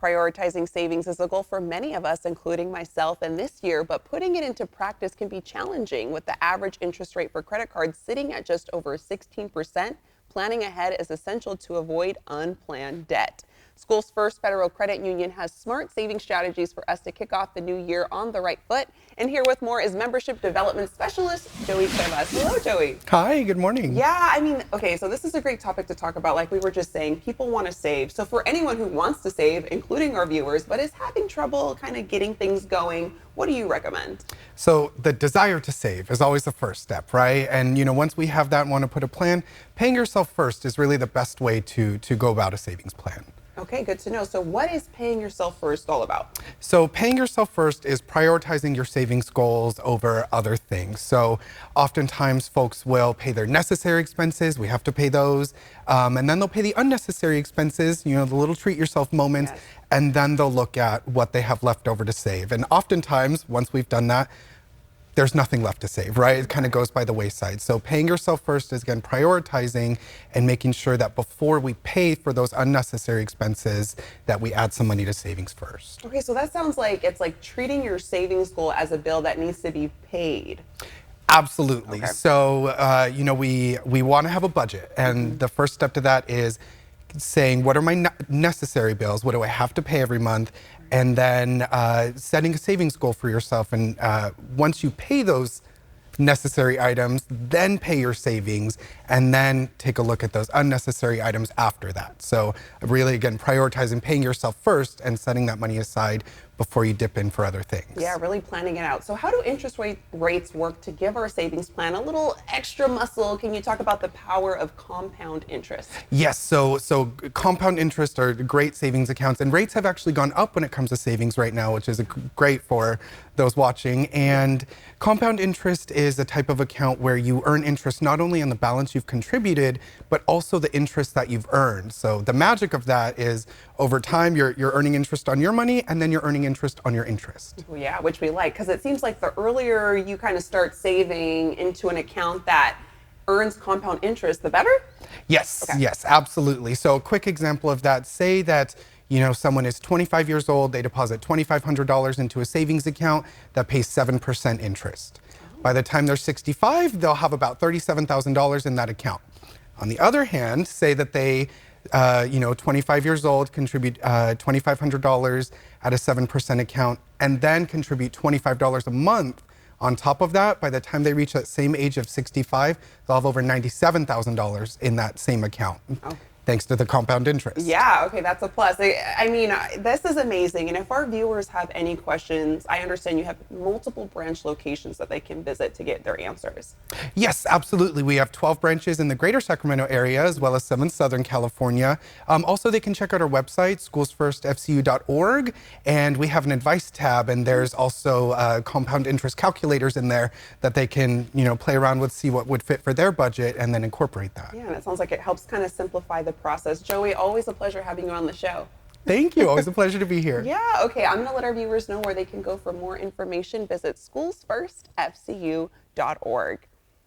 Prioritizing savings is a goal for many of us, including myself and this year, but putting it into practice can be challenging with the average interest rate for credit cards sitting at just over 16%. Planning ahead is essential to avoid unplanned debt. Schoolsfirst Federal Credit Union has smart saving strategies for us to kick off the new year on the right foot. And here with more is Membership Development Specialist Joey Cuevas. Hello, Joey. Hi, good morning. Yeah, okay, so this is a great topic to talk about. Like we were just saying, people want to save. So for anyone who wants to save, including our viewers, but is having trouble kind of getting things going, what do you recommend? So the desire to save is always the first step, right? And once we have that and want to put a plan, paying yourself first is really the best way to go about a savings plan. Okay, good to know. So what is paying yourself first all about? So paying yourself first is prioritizing your savings goals over other things. So oftentimes folks will pay their necessary expenses. We have to pay those. And then they'll pay the unnecessary expenses, the little treat yourself moments. Yes. And then they'll look at what they have left over to save. And oftentimes, once we've done that, there's nothing left to save, right? It kind of goes by the wayside. So paying yourself first is, again, prioritizing and making sure that before we pay for those unnecessary expenses, that we add some money to savings first. Okay, so that sounds like it's like treating your savings goal as a bill that needs to be paid. Absolutely. Okay. So, we want to have a budget. And the first step to that is saying, what are my necessary bills? What do I have to pay every month? And then setting a savings goal for yourself. And once you pay those necessary items, then pay your savings, and then take a look at those unnecessary items after that. So really, again, prioritizing paying yourself first and setting that money aside before you dip in for other things. Yeah, really planning it out. So how do interest rates work to give our savings plan a little extra muscle? Can you talk about the power of compound interest? Yes, so compound interest are great savings accounts, and rates have actually gone up when it comes to savings right now, which is great for those watching. And compound interest is a type of account where you earn interest not only on the balance you've contributed, but also the interest that you've earned. So the magic of that is over time, you're earning interest on your money, and then you're earning interest on your interest. Oh, yeah, which we like, because it seems like the earlier you kind of start saving into an account that earns compound interest, the better? Yes, Okay. yes, absolutely. So a quick example of that, say that someone is 25 years old, they deposit $2,500 into a savings account that pays 7% interest. By the time they're 65, they'll have about $37,000 in that account. On the other hand, say that they 25 years old, contribute $2,500 at a 7% account, and then contribute $25 a month. On top of that, by the time they reach that same age of 65, they'll have over $97,000 in that same account. Oh. Thanks to the compound interest. Yeah, okay, that's a plus. This is amazing. And if our viewers have any questions, I understand you have multiple branch locations that they can visit to get their answers. Yes, absolutely. We have 12 branches in the greater Sacramento area, as well as some in Southern California. Also, they can check out our website, schoolsfirstfcu.org, and we have an advice tab, and there's also compound interest calculators in there that they can, play around with, see what would fit for their budget, and then incorporate that. Yeah, and it sounds like it helps kind of simplify the process. Joey, always a pleasure having you on the show. Thank you. Always a pleasure to be here. Yeah, okay. I'm going to let our viewers know where they can go for more information. Visit schoolsfirstfcu.org.